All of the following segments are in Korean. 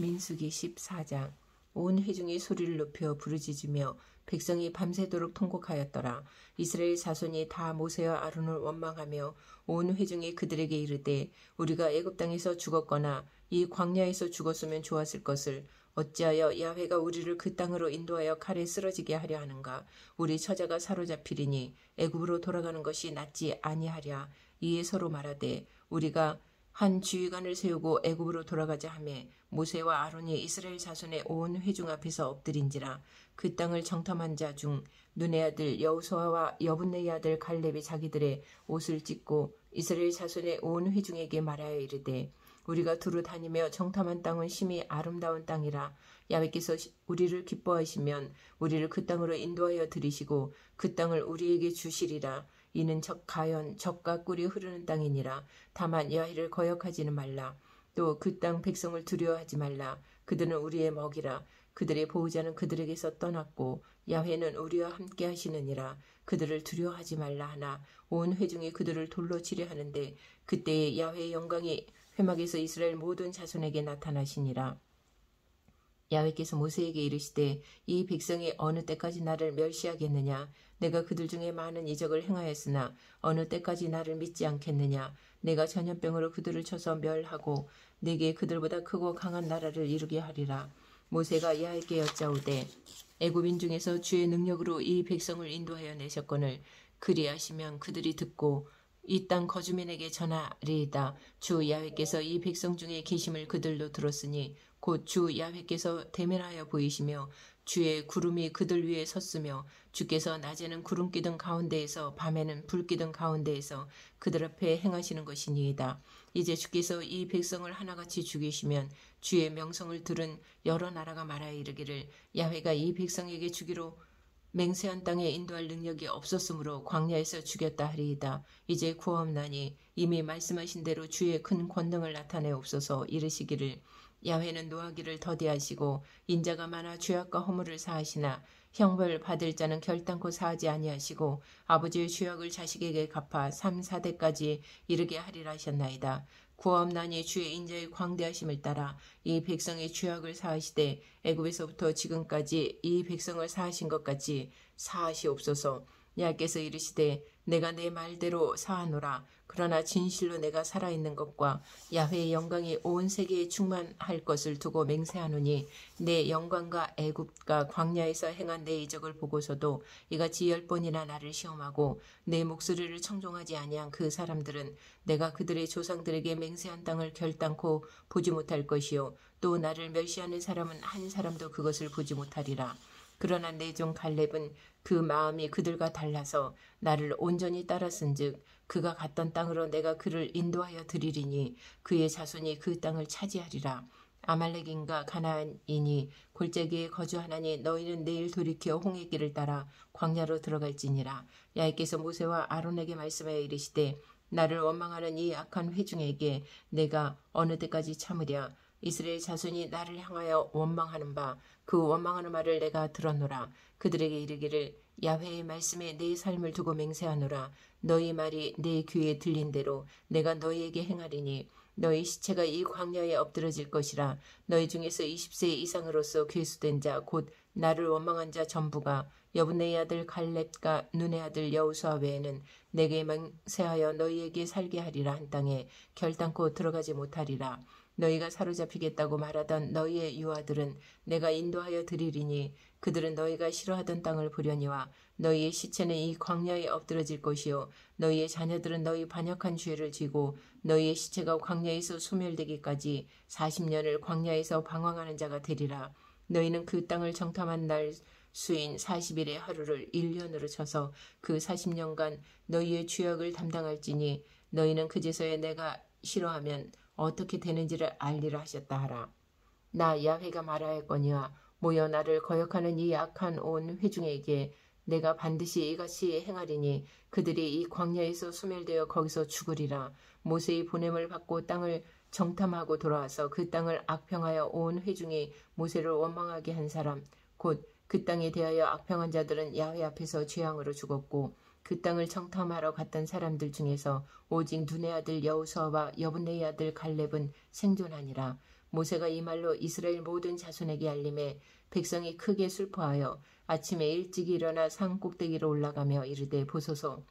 민수기 14장. 온 회중이 소리를 높여 부르짖으며 백성이 밤새도록 통곡하였더라. 이스라엘 자손이 다 모세와 아론을 원망하며 온 회중이 그들에게 이르되 우리가 애굽 땅에서 죽었거나 이 광야에서 죽었으면 좋았을 것을 어찌하여 야훼가 우리를 그 땅으로 인도하여 칼에 쓰러지게 하려 하는가. 우리 처자가 사로잡히리니 애굽으로 돌아가는 것이 낫지 아니하랴. 이에 서로 말하되 우리가 한 주의관을 세우고 애굽으로 돌아가자 하매 모세와 아론이 이스라엘 자손의 온 회중 앞에서 엎드린지라. 그 땅을 정탐한 자 중 눈의 아들 여호수아와 여분네의 아들 갈렙이 자기들의 옷을 찢고 이스라엘 자손의 온 회중에게 말하여 이르되 우리가 두루 다니며 정탐한 땅은 심히 아름다운 땅이라. 야훼께서 우리를 기뻐하시면 우리를 그 땅으로 인도하여 들이시고 그 땅을 우리에게 주시리라. 이는 가연 젖과 꿀이 흐르는 땅이니라. 다만 야훼를 거역하지는 말라. 또 그 땅 백성을 두려워하지 말라. 그들은 우리의 먹이라. 그들의 보호자는 그들에게서 떠났고 야훼는 우리와 함께 하시느니라. 그들을 두려워하지 말라 하나 온 회중이 그들을 돌로 치려 하는데 그때에 야훼의 영광이 회막에서 이스라엘 모든 자손에게 나타나시니라. 야훼께서 모세에게 이르시되 이 백성이 어느 때까지 나를 멸시하겠느냐. 내가 그들 중에 많은 이적을 행하였으나 어느 때까지 나를 믿지 않겠느냐. 내가 전염병으로 그들을 쳐서 멸하고 내게 그들보다 크고 강한 나라를 이루게 하리라. 모세가 야훼께 여짜오되 애굽인 중에서 주의 능력으로 이 백성을 인도하여 내셨거늘 그리하시면 그들이 듣고 이 땅 거주민에게 전하리이다. 주 야훼께서 이 백성 중에 계심을 그들도 들었으니 곧 주 야훼께서 대면하여 보이시며 주의 구름이 그들 위에 섰으며 주께서 낮에는 구름 기둥 가운데에서 밤에는 불 기둥 가운데에서 그들 앞에 행하시는 것이니이다. 이제 주께서 이 백성을 하나같이 죽이시면 주의 명성을 들은 여러 나라가 말하여 이르기를 야훼가 이 백성에게 주기로 맹세한 땅에 인도할 능력이 없었으므로 광야에서 죽였다 하리이다. 이제 구하옵나니 이미 말씀하신 대로 주의 큰 권능을 나타내옵소서. 이르시기를 야훼는 노하기를 더디하시고 인자가 많아 죄악과 허물을 사하시나 형벌 받을 자는 결단코 사하지 아니하시고 아버지의 죄악을 자식에게 갚아 3, 4대까지 이르게 하리라 하셨나이다. 구하옵나니 주의 인자의 광대하심을 따라 이 백성의 죄악을 사하시되 애굽에서부터 지금까지 이 백성을 사하신 것 같이 사하시옵소서. 야훼께서 이르시되 내가 내 말대로 사하노라. 그러나 진실로 내가 살아있는 것과 야훼의 영광이 온 세계에 충만할 것을 두고 맹세하노니 내 영광과 애굽과 광야에서 행한 내 이적을 보고서도 이같이 10번이나 나를 시험하고 내 목소리를 청종하지 아니한 그 사람들은 내가 그들의 조상들에게 맹세한 땅을 결단코 보지 못할 것이요 또 나를 멸시하는 사람은 한 사람도 그것을 보지 못하리라. 그러나 내 종 갈렙은 그 마음이 그들과 달라서 나를 온전히 따랐은즉 그가 갔던 땅으로 내가 그를 인도하여 드리리니 그의 자손이 그 땅을 차지하리라. 아말렉인과 가나안인이 골짜기에 거주하나니 너희는 내일 돌이켜 홍해 길을 따라 광야로 들어갈지니라. 야훼께서 모세와 아론에게 말씀하여 이르시되 나를 원망하는 이 악한 회중에게 내가 어느 때까지 참으랴. 이스라엘 자손이 나를 향하여 원망하는 바 그 원망하는 말을 내가 들었노라. 그들에게 이르기를 야훼의 말씀에 내 삶을 두고 맹세하노라. 너희 말이 내 귀에 들린 대로 내가 너희에게 행하리니 너희 시체가 이 광야에 엎드러질 것이라. 너희 중에서 20세 이상으로서 괴수된 자 곧 나를 원망한 자 전부가 여분네의 아들 갈렙과 눈의 아들 여호수아 외에는 내게 맹세하여 너희에게 살게 하리라 한 땅에 결단코 들어가지 못하리라. 너희가 사로잡히겠다고 말하던 너희의 유아들은 내가 인도하여 드리리니 그들은 너희가 싫어하던 땅을 보려니와 너희의 시체는 이 광야에 엎드러질 것이요 너희의 자녀들은 너희 반역한 죄를 지고 너희의 시체가 광야에서 소멸되기까지 40년을 광야에서 방황하는 자가 되리라. 너희는 그 땅을 정탐한 날 수인 40일의 하루를 1년으로 쳐서 그 40년간 너희의 죄악을 담당할지니 너희는 그제서야 내가 싫어하면 어떻게 되는지를 알리라 하셨다 하라. 나 야훼가 말하였거니와 모여 나를 거역하는 이 악한 온 회중에게 내가 반드시 이같이 행하리니 그들이 이 광야에서 소멸되어 거기서 죽으리라. 모세의 보냄을 받고 땅을 정탐하고 돌아와서 그 땅을 악평하여 온 회중이 모세를 원망하게 한 사람 곧 그 땅에 대하여 악평한 자들은 야훼 앞에서 죄악으로 죽었고 그 땅을 정탐하러 갔던 사람들 중에서 오직 눈의 아들 여호수아와 여분네의 아들 갈렙은 생존하니라. 모세가 이 말로 이스라엘 모든 자손에게 알림해 백성이 크게 슬퍼하여 아침에 일찍 일어나 산 꼭대기로 올라가며 이르되 보소서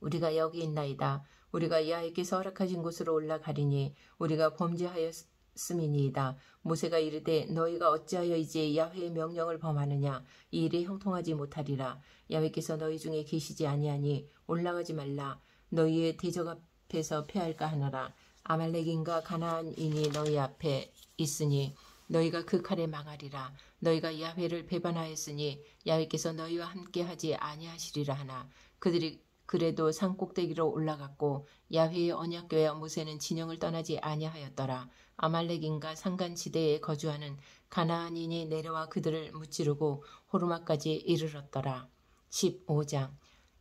우리가 여기 있나이다. 우리가 야훼께서 허락하신 곳으로 올라가리니 우리가 범죄하였음이니이다. 모세가 이르되 너희가 어찌하여 이제 야훼의 명령을 범하느냐. 이 일에 형통하지 못하리라. 야훼께서 너희 중에 계시지 아니하니 올라가지 말라. 너희의 대적 앞에서 패할까 하노라. 아말렉인과 가나안인이 너희 앞에 있으니 너희가 그 칼에 망하리라. 너희가 야훼를 배반하였으니 야훼께서 너희와 함께하지 아니하시리라 하나. 그들이 그래도 산 꼭대기로 올라갔고 야훼의 언약궤와 모세는 진영을 떠나지 아니하였더라. 아말렉인과 산간지대에 거주하는 가나안인이 내려와 그들을 무찌르고 호르마까지 이르렀더라. 15장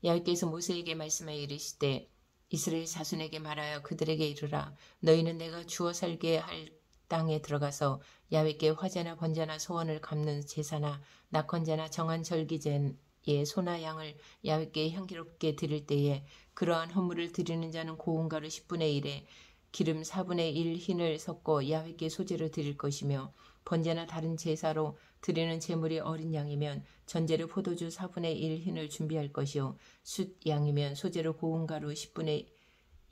야훼께서 모세에게 말씀하여 이르시되 이스라엘 자손에게 말하여 그들에게 이르라. 너희는 내가 주어 살게 할 땅에 들어가서 야훼께 화제나 번제나 소원을 갚는 제사나 낙헌제나 정한 절기제에 소나 양을 야훼께 향기롭게 드릴 때에 그러한 헌물을 드리는 자는 고운 가루 10분의 1에 기름 4분의 1 흰을 섞고 야훼께 소제로 드릴 것이며 번제나 다른 제사로 드리는 제물이 어린 양이면 전제로 포도주 4분의 1 흰을 준비할 것이요 숫 양이면 소제로 고운 가루 10분의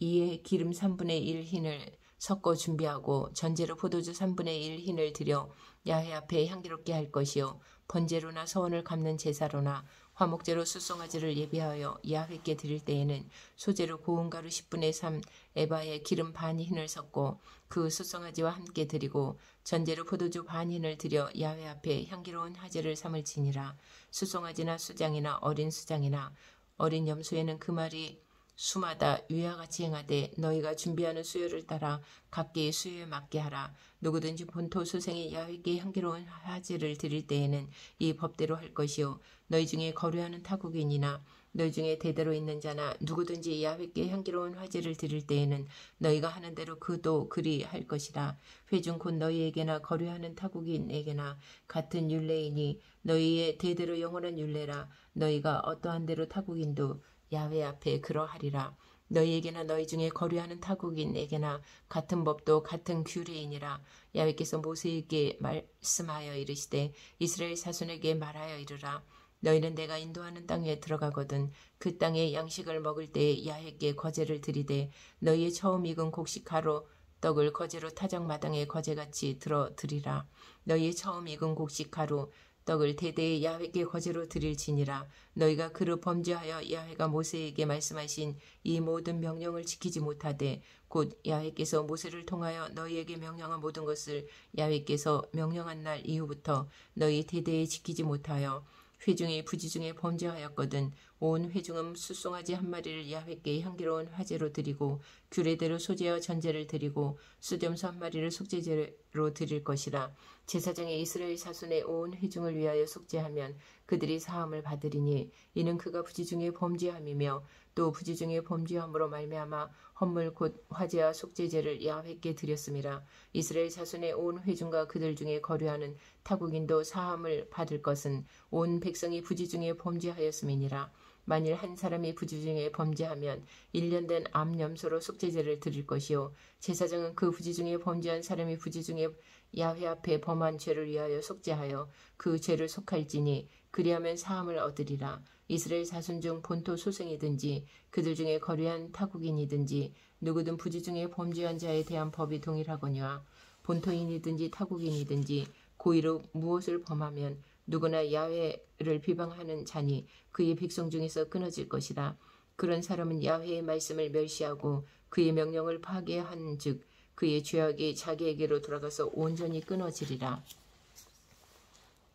2에 기름 3분의 1 흰을 섞어 준비하고 전제로 포도주 3분의 1 흰을 드려 야훼 앞에 향기롭게 할 것이요 번제로나 서원을 갚는 제사로나 화목제로 숫송아지를 예비하여 야훼께 드릴 때에는 소제로 고운 가루 10분의 3 에바에 기름 반 흰을 섞고 그 숫송아지와 함께 드리고 전제로 포도주 반 흰을 드려 야훼 앞에 향기로운 화제를 삼을지니라. 숫송아지나 수장이나 어린 수장이나 어린 염소에는 그 말이 수마다 위와 같이 행하되 너희가 준비하는 수요를 따라 각기 수요에 맞게 하라. 누구든지 본토 수생이 야훼께 향기로운 화제를 드릴 때에는 이 법대로 할 것이요 너희 중에 거류하는 타국인이나 너희 중에 대대로 있는 자나 누구든지 야훼께 향기로운 화제를 드릴 때에는 너희가 하는 대로 그도 그리 할 것이라. 회중 곧 너희에게나 거류하는 타국인에게나 같은 율례이니 너희의 대대로 영원한 율례라. 너희가 어떠한 대로 타국인도 야훼 앞에 그러하리라. 너희에게나 너희 중에 거류하는 타국인에게나 같은 법도 같은 규례이니라. 야훼께서 모세에게 말씀하여 이르시되 이스라엘 자손에게 말하여 이르라. 너희는 내가 인도하는 땅에 들어가거든 그 땅에 양식을 먹을 때에 야훼께 거제를 드리되 너희의 처음 익은 곡식 가루 떡을 거제로 타작마당에 거제같이 들어 드리라. 너희의 처음 익은 곡식 가루 떡을 대대에 야훼께 거제로 드릴지니라. 너희가 그로 범죄하여 야훼가 모세에게 말씀하신 이 모든 명령을 지키지 못하되 곧 야훼께서 모세를 통하여 너희에게 명령한 모든 것을 야훼께서 명령한 날 이후부터 너희 대대에 지키지 못하여 회중이 부지 중에 범죄하였거든. 온 회중은 숫송아지 한 마리를 야훼께 향기로운 화제로 드리고 규례대로 소제와 전제를 드리고 숫염소 한 마리를 속죄제로 드릴 것이라. 제사장이 이스라엘 자손의 온 회중을 위하여 속죄하면 그들이 사함을 받으리니 이는 그가 부지 중에 범죄함이며 또 부지 중에 범죄함으로 말미암아 헌물 곧 화제와 속죄제를 야훼께 드렸음이라. 이스라엘 자손의 온 회중과 그들 중에 거류하는 타국인도 사함을 받을 것은 온 백성이 부지 중에 범죄하였음이니라. 만일 한 사람이 부지 중에 범죄하면 1년 된 암염소로 속죄제를 드릴 것이요 제사장은 그 부지 중에 범죄한 사람이 부지 중에 야훼 앞에 범한 죄를 위하여 속죄하여 그 죄를 속할지니 그리하면 사함을 얻으리라. 이스라엘 자손 중 본토 소생이든지 그들 중에 거류한 타국인이든지 누구든 부지 중에 범죄한 자에 대한 법이 동일하거니와 본토인이든지 타국인이든지 고의로 무엇을 범하면 누구나 야훼를 비방하는 자니 그의 백성 중에서 끊어질 것이다. 그런 사람은 야훼의 말씀을 멸시하고 그의 명령을 파괴한 즉 그의 죄악이 자기에게로 돌아가서 온전히 끊어지리라.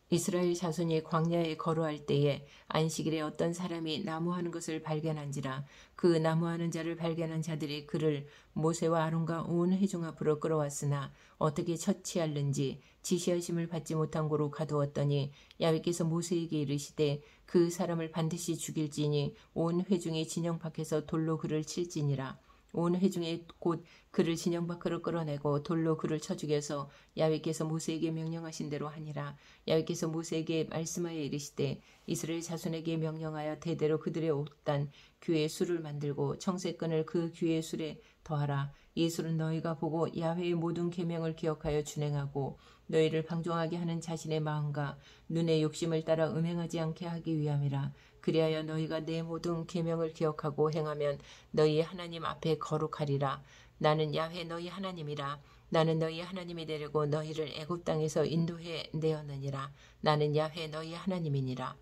이스라엘 자손이 광야에 걸어갈 때에 안식일에 어떤 사람이 나무하는 것을 발견한지라. 그 나무하는 자를 발견한 자들이 그를 모세와 아론과 온 회중 앞으로 끌어왔으나 어떻게 처치할는지 지시하심을 받지 못한 고로 가두었더니 야훼께서 모세에게 이르시되 그 사람을 반드시 죽일지니 온 회중이 진영 밖에서 돌로 그를 칠지니라. 온 회중이 곧 그를 진영 밖으로 끌어내고 돌로 그를 쳐 죽여서 야훼께서 모세에게 명령하신 대로 하니라. 야훼께서 모세에게 말씀하여 이르시되 이스라엘 자손에게 명령하여 대대로 그들의 옷단 규의 술을 만들고 청색끈을 그 규의 술에 더하라. 이 술은 너희가 보고 야훼의 모든 계명을 기억하여 준행하고 너희를 방종하게 하는 자신의 마음과 눈의 욕심을 따라 음행하지 않게 하기 위함이라. 그리하여 너희가 내 모든 계명을 기억하고 행하면 너희 하나님 앞에 거룩하리라. 나는 야훼 너희 하나님이라. 나는 너희 하나님이 되려고 너희를 애굽 땅에서 인도해 내었느니라. 나는 야훼 너희 하나님이니라.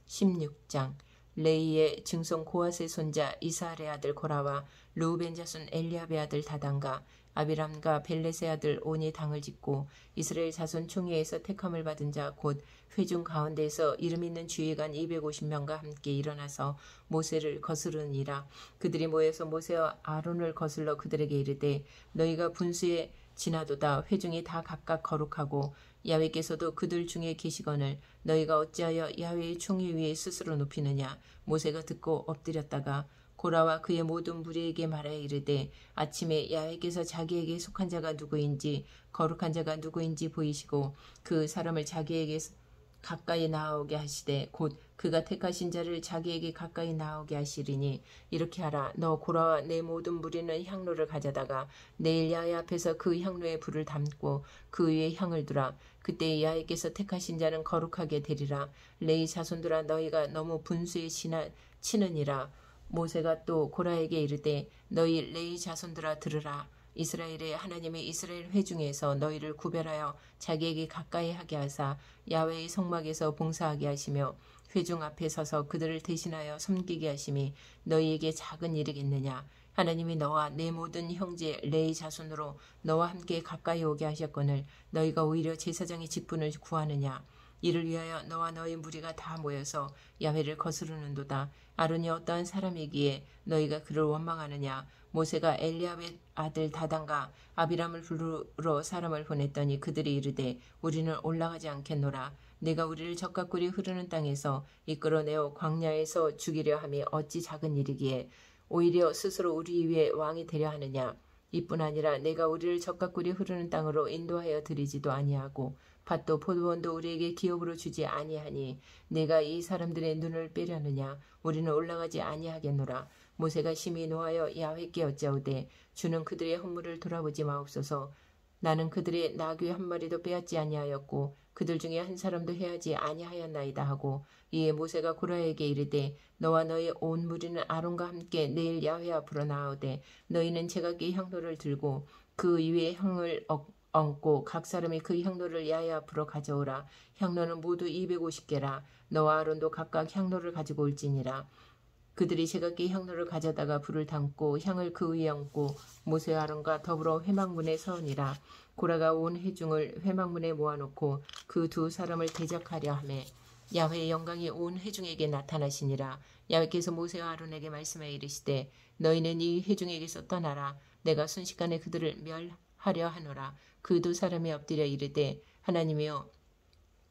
16장 레이의 증손 고핫의 손자 이스할의 아들 고라와 르우벤 자손 엘리압의 아들 다단과 아비람과 벨렛의 아들 온이 당을 짓고 이스라엘 자손 총회에서 택함을 받은 자 곧 회중 가운데에서 이름 있는 주의관 250명과 함께 일어나서 모세를 거스르니라. 그들이 모여서 모세와 아론을 거슬러 그들에게 이르되 너희가 분수에 지나도다. 회중이 다 각각 거룩하고 야훼께서도 그들 중에 계시거늘 너희가 어찌하여 야훼의 총회 위에 스스로 높이느냐. 모세가 듣고 엎드렸다가 고라와 그의 모든 무리에게 말하여 이르되 아침에 야훼께서 자기에게 속한 자가 누구인지 거룩한 자가 누구인지 보이시고 그 사람을 자기에게 가까이 나아오게 하시되 곧 그가 택하신 자를 자기에게 가까이 나아오게 하시리니 이렇게 하라. 너 고라와 내 모든 무리는 향로를 가져다가 내일 야훼 앞에서 그 향로에 불을 담고 그 위에 향을 두라. 그때 야훼께서 택하신 자는 거룩하게 되리라. 레위 자손들아 너희가 너무 분수에 치느니라. 모세가 또 고라에게 이르되 너희 레위 자손들아 들으라. 이스라엘의 하나님이 이스라엘 회중에서 너희를 구별하여 자기에게 가까이 하게 하사 야훼의 성막에서 봉사하게 하시며 회중 앞에 서서 그들을 대신하여 섬기게 하심이 너희에게 작은 일이겠느냐. 하나님이 너와 내 모든 형제 레위 자손으로 너와 함께 가까이 오게 하셨거늘 너희가 오히려 제사장의 직분을 구하느냐. 이를 위하여 너와 너희 무리가 다 모여서 야훼를 거스르는도다. 아론이 어떠한 사람이기에 너희가 그를 원망하느냐. 모세가 엘리압의 아들 다단과 아비람을 부르러 사람을 보냈더니 그들이 이르되 우리는 올라가지 않겠노라. 내가 우리를 적과 꿀이 흐르는 땅에서 이끌어내어 광야에서 죽이려 함이 어찌 작은 일이기에 오히려 스스로 우리 위에 왕이 되려 하느냐. 이뿐 아니라 내가 우리를 적과 꿀이 흐르는 땅으로 인도하여 드리지도 아니하고 밭도 포도원도 우리에게 기업으로 주지 아니하니 내가 이 사람들의 눈을 빼려느냐. 우리는 올라가지 아니하겠노라. 모세가 심히 노하여 야훼께 여짜오되 주는 그들의 허물을 돌아보지 마옵소서. 나는 그들의 나귀 한 마리도 빼앗지 아니하였고 그들 중에 한 사람도 해하지 아니하였나이다 하고 이에 모세가 고라에게 이르되 너와 너의 온 무리는 아론과 함께 내일 야훼 앞으로 나아오되 너희는 제각기 향로를 들고 그 위에 향을 얹고 각 사람이 그 향로를 야훼 앞으로 가져오라. 향로는 모두 250개라. 너와 아론도 각각 향로를 가지고 올지니라. 그들이 제각기 향로를 가져다가 불을 담고 향을 그 위에 얹고 모세와 아론과 더불어 회막문에 서으니라. 고라가 온 회중을 회막문에 모아놓고 그 두 사람을 대적하려 하매 야훼의 영광이 온 회중에게 나타나시니라. 야훼께서 모세와 아론에게 말씀하여 이르시되 너희는 이 회중에게서 떠나라. 내가 순식간에 그들을 멸하려 하노라. 그 두 사람이 엎드려 이르되 하나님이여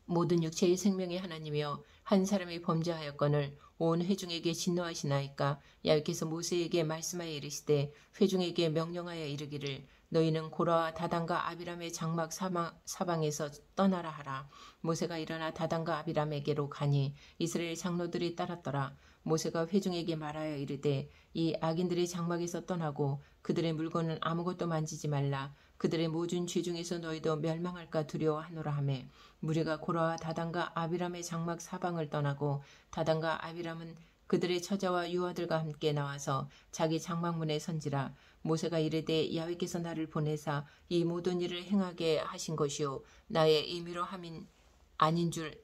모든 육체의 생명의 하나님이여 한 사람이 범죄하였거늘 온 회중에게 진노하시나이까. 야훼께서 모세에게 말씀하여 이르시되 회중에게 명령하여 이르기를 너희는 고라와 다단과 아비람의 장막 사방에서 떠나라 하라. 모세가 일어나 다단과 아비람에게로 가니 이스라엘 장로들이 따랐더라. 모세가 회중에게 말하여 이르되 이 악인들의 장막에서 떠나고 그들의 물건은 아무것도 만지지 말라. 그들의 모든 죄 중에서 너희도 멸망할까 두려워하노라 하매 무리가 고라와 다단과 아비람의 장막 사방을 떠나고 다단과 아비람은 그들의 처자와 유아들과 함께 나와서 자기 장막문에 선지라. 모세가 이르되 야훼께서 나를 보내사 이 모든 일을 행하게 하신 것이요 나의 임의로 함인 아닌 줄을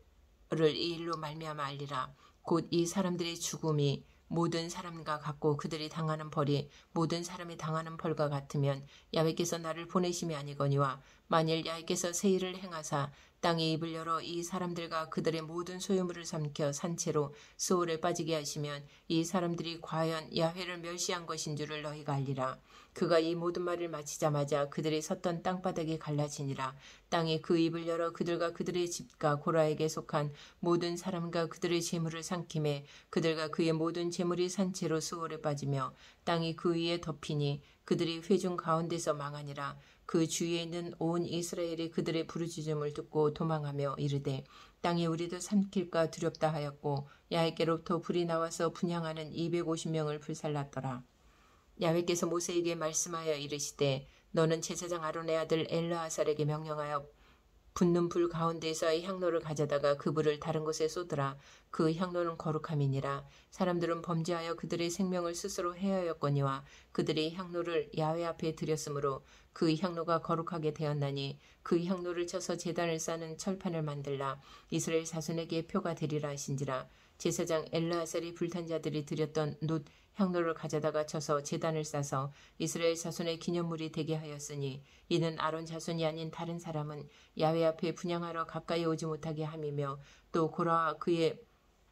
이 일로 말미암아 알리라. 곧 이 사람들의 죽음이 모든 사람과 같고 그들이 당하는 벌이 모든 사람이 당하는 벌과 같으면 야훼께서 나를 보내심이 아니거니와 만일 야훼께서 새 일을 행하사 땅의 입을 열어 이 사람들과 그들의 모든 소유물을 삼켜 산채로 수월에 빠지게 하시면 이 사람들이 과연 야훼를 멸시한 것인 줄을 너희가 알리라. 그가 이 모든 말을 마치자마자 그들이 섰던 땅바닥이 갈라지니라. 땅이 그 입을 열어 그들과 그들의 집과 고라에게 속한 모든 사람과 그들의 재물을 삼키매 그들과 그의 모든 재물이 산채로 수월에 빠지며 땅이 그 위에 덮이니 그들이 회중 가운데서 망하니라. 그 주위에 있는 온 이스라엘이 그들의 부르짖음을 듣고 도망하며 이르되 땅이 우리도 삼킬까 두렵다 하였고 야훼께로부터 불이 나와서 분향하는 250명을 불살랐더라. 야훼께서 모세에게 말씀하여 이르시되 너는 제사장 아론의 아들 엘르아살에게 명령하여 붙는 불 가운데서 향로를 가져다가 그 불을 다른 곳에 쏟으라. 그 향로는 거룩함이니라. 사람들은 범죄하여 그들의 생명을 스스로 해하였거니와 그들이 향로를 야훼 앞에 드렸으므로 그 향로가 거룩하게 되었나니 그 향로를 쳐서 제단을 싸는 철판을 만들라. 이스라엘 자손에게 표가 되리라 하신지라. 제사장 엘르아살이 불탄 자들이 드렸던 놋 향로를 가져다가 쳐서 제단을 싸서 이스라엘 자손의 기념물이 되게 하였으니 이는 아론 자손이 아닌 다른 사람은 야훼 앞에 분향하러 가까이 오지 못하게 함이며 또 고라와 그의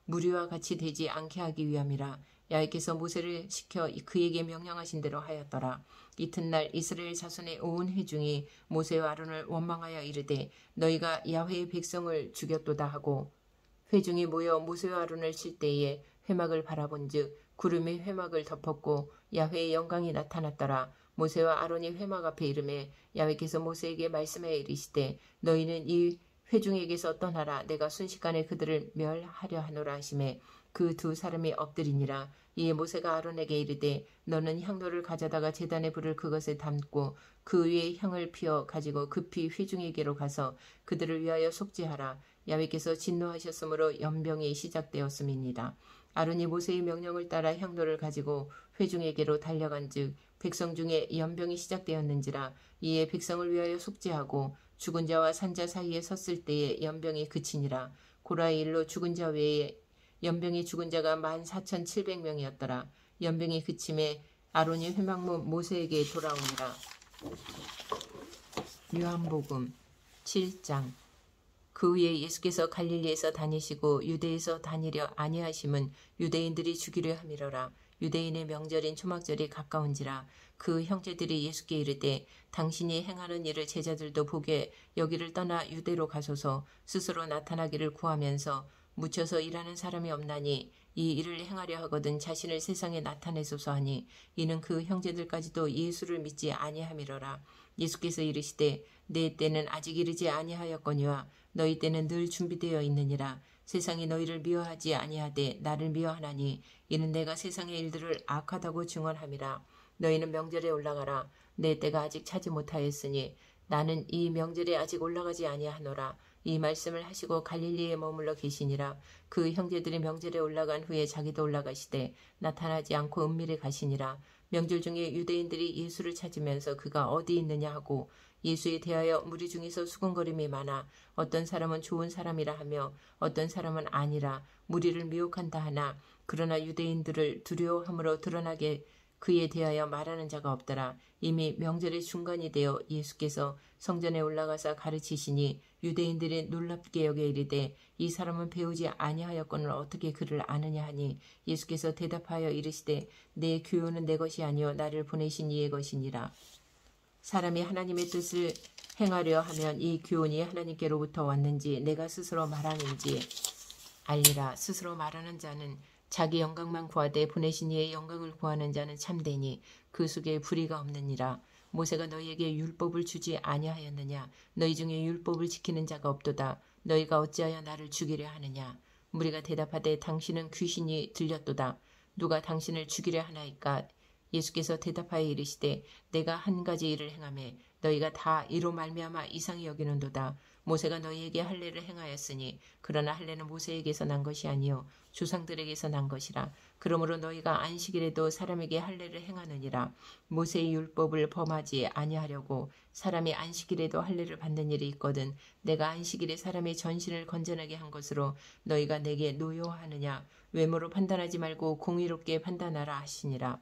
무리와 같이 되지 않게 하기 위함이라. 야훼께서 모세를 시켜 그에게 명령하신 대로 하였더라. 이튿날 이스라엘 자손의 온 회중이 모세와 아론을 원망하여 이르되 너희가 야훼의 백성을 죽였도다 하고 회중이 모여 모세와 아론을 칠 때에 회막을 바라본즉 구름이 회막을 덮었고 야훼의 영광이 나타났더라. 모세와 아론이 회막 앞에 이르매 야훼께서 모세에게 말씀하여 이르시되 너희는 이 회중에게서 떠나라. 내가 순식간에 그들을 멸하려 하노라 하시매 그 두 사람이 엎드리니라. 이에 모세가 아론에게 이르되 너는 향로를 가져다가 제단의 불을 그것에 담고 그 위에 향을 피워 가지고 급히 회중에게로 가서 그들을 위하여 속죄하라. 야훼께서 진노하셨으므로 연병이 시작되었음이니라. 아론이 모세의 명령을 따라 향로를 가지고 회중에게로 달려간즉 백성 중에 연병이 시작되었는지라. 이에 백성을 위하여 속죄하고 죽은 자와 산 자 사이에 섰을 때에 연병이 그치니라. 고라의 일로 죽은 자 외에 연병이 죽은 자가 14,700명이었더라. 연병이 그침에 아론이 회막문 모세에게 돌아오니라. 요한복음 7장. 그 후에 예수께서 갈릴리에서 다니시고 유대에서 다니려 아니하심은 유대인들이 죽이려 함이로라. 유대인의 명절인 초막절이 가까운지라. 그 형제들이 예수께 이르되 당신이 행하는 일을 제자들도 보게 여기를 떠나 유대로 가소서. 스스로 나타나기를 구하면서 묻혀서 일하는 사람이 없나니 이 일을 행하려 하거든 자신을 세상에 나타내소서 하니 이는 그 형제들까지도 예수를 믿지 아니함이로라. 예수께서 이르시되 내 때는 아직 이르지 아니하였거니와 너희 때는 늘 준비되어 있느니라. 세상이 너희를 미워하지 아니하되 나를 미워하나니 이는 내가 세상의 일들을 악하다고 증언함이라. 너희는 명절에 올라가라. 내 때가 아직 차지 못하였으니 나는 이 명절에 아직 올라가지 아니하노라. 이 말씀을 하시고 갈릴리에 머물러 계시니라. 그 형제들이 명절에 올라간 후에 자기도 올라가시되 나타나지 않고 은밀히 가시니라. 명절 중에 유대인들이 예수를 찾으면서 그가 어디 있느냐 하고 예수에 대하여 무리 중에서 수군거림이 많아 어떤 사람은 좋은 사람이라 하며 어떤 사람은 아니라 무리를 미혹한다 하나 그러나 유대인들을 두려워함으로 드러나게 그에 대하여 말하는 자가 없더라. 이미 명절의 중간이 되어 예수께서 성전에 올라가서 가르치시니 유대인들이 놀랍게 여겨 이르되 이 사람은 배우지 아니하였거늘 어떻게 그를 아느냐 하니 예수께서 대답하여 이르시되 내 교훈은 내 것이 아니요 나를 보내신 이의 것이니라. 사람이 하나님의 뜻을 행하려 하면 이 교훈이 하나님께로부터 왔는지 내가 스스로 말하는지 알리라. 스스로 말하는 자는 자기 영광만 구하되 보내신 이의 영광을 구하는 자는 참되니 그 속에 불의가 없느니라. 모세가 너희에게 율법을 주지 아니하였느냐. 너희 중에 율법을 지키는 자가 없도다. 너희가 어찌하여 나를 죽이려 하느냐. 무리가 대답하되 당신은 귀신이 들렸도다. 누가 당신을 죽이려 하나이까. 예수께서 대답하여 이르시되 내가 한 가지 일을 행하매 너희가 다 이로 말미암아 이상히 여기는도다. 모세가 너희에게 할례를 행하였으니 그러나 할례는 모세에게서 난 것이 아니요 조상들에게서 난 것이라. 그러므로 너희가 안식일에도 사람에게 할례를 행하느니라. 모세의 율법을 범하지 아니하려고 사람이 안식일에도 할례를 받는 일이 있거든 내가 안식일에 사람의 전신을 건전하게 한 것으로 너희가 내게 노여워하느냐. 외모로 판단하지 말고 공의롭게 판단하라 하시니라.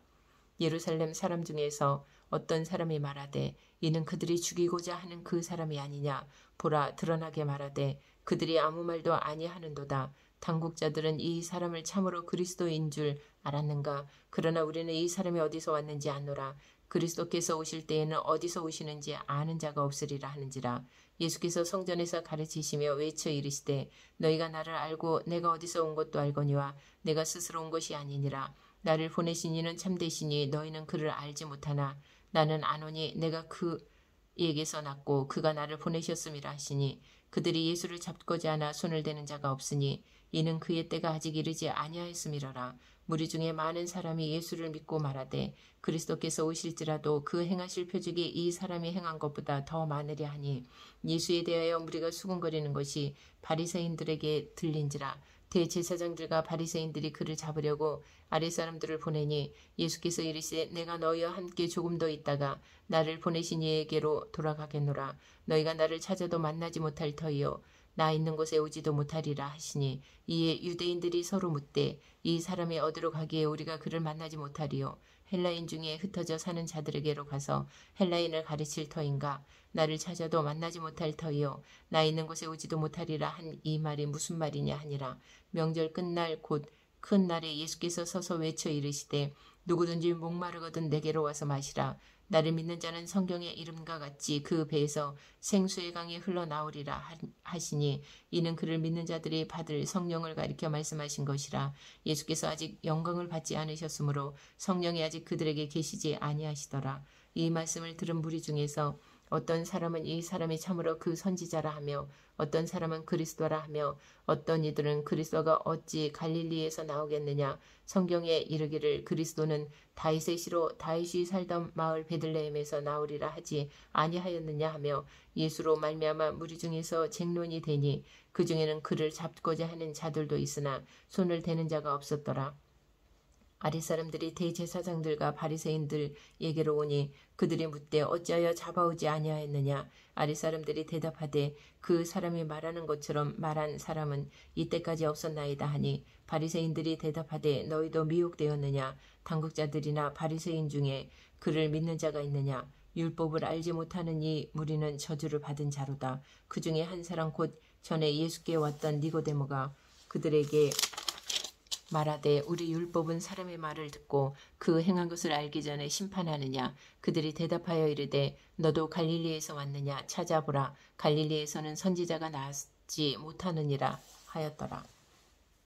예루살렘 사람 중에서 어떤 사람이 말하되 이는 그들이 죽이고자 하는 그 사람이 아니냐. 보라 드러나게 말하되 그들이 아무 말도 아니하는도다. 당국자들은 이 사람을 참으로 그리스도인 줄 알았는가. 그러나 우리는 이 사람이 어디서 왔는지 아노라. 그리스도께서 오실 때에는 어디서 오시는지 아는 자가 없으리라 하는지라. 예수께서 성전에서 가르치시며 외쳐 이르시되 너희가 나를 알고 내가 어디서 온 것도 알거니와 내가 스스로 온 것이 아니니라. 나를 보내신 이는 참되시니 너희는 그를 알지 못하나 나는 아노니 내가 그에게서 났고 그가 나를 보내셨음이라 하시니 그들이 예수를 잡고자 하나 손을 대는 자가 없으니 이는 그의 때가 아직 이르지 아니하였음이러라. 무리 중에 많은 사람이 예수를 믿고 말하되 그리스도께서 오실지라도 그 행하실 표적이 이 사람이 행한 것보다 더 많으랴 하니 예수에 대하여 무리가 수군거리는 것이 바리새인들에게 들린지라. 대제사장들과 바리새인들이 그를 잡으려고 아랫사람들을 보내니 예수께서 이르시되 내가 너희와 함께 조금 더 있다가 나를 보내신 이에게로 돌아가겠노라. 너희가 나를 찾아도 만나지 못할 터이요 나 있는 곳에 오지도 못하리라 하시니 이에 유대인들이 서로 묻되 이 사람이 어디로 가기에 우리가 그를 만나지 못하리요. 헬라인 중에 흩어져 사는 자들에게로 가서 헬라인을 가르칠 터인가. 나를 찾아도 만나지 못할 터이요 나 있는 곳에 오지도 못하리라 한 이 말이 무슨 말이냐 하니라. 명절 끝날 곧 큰 날에 예수께서 서서 외쳐 이르시되 누구든지 목마르거든 내게로 와서 마시라. 나를 믿는 자는 성경의 이름과 같이 그 배에서 생수의 강이 흘러나오리라 하시니 이는 그를 믿는 자들이 받을 성령을 가리켜 말씀하신 것이라. 예수께서 아직 영광을 받지 않으셨으므로 성령이 아직 그들에게 계시지 아니하시더라. 이 말씀을 들은 무리 중에서 어떤 사람은 이 사람이 참으로 그 선지자라 하며 어떤 사람은 그리스도라 하며 어떤 이들은 그리스도가 어찌 갈릴리에서 나오겠느냐. 성경에 이르기를 그리스도는 다윗의 시로 다윗이 살던 마을 베들레헴에서 나오리라 하지 아니하였느냐 하며 예수로 말미암아 무리 중에서 쟁론이 되니 그 중에는 그를 잡고자 하는 자들도 있으나 손을 대는 자가 없었더라. 아랫사람들이 대제사장들과 바리새인들에게로 오니 그들이 묻되 어찌하여 잡아오지 아니하였느냐. 아랫사람들이 대답하되 그 사람이 말하는 것처럼 말한 사람은 이때까지 없었나이다 하니 바리새인들이 대답하되 너희도 미혹되었느냐. 당국자들이나 바리새인 중에 그를 믿는 자가 있느냐. 율법을 알지 못하는 이 무리는 저주를 받은 자로다. 그 중에 한 사람 곧 전에 예수께 왔던 니고데모가 그들에게 말하되 우리 율법은 사람의 말을 듣고 그 행한 것을 알기 전에 심판하느냐. 그들이 대답하여 이르되 너도 갈릴리에서 왔느냐. 찾아보라. 갈릴리에서는 선지자가 나지 못하느니라 하였더라.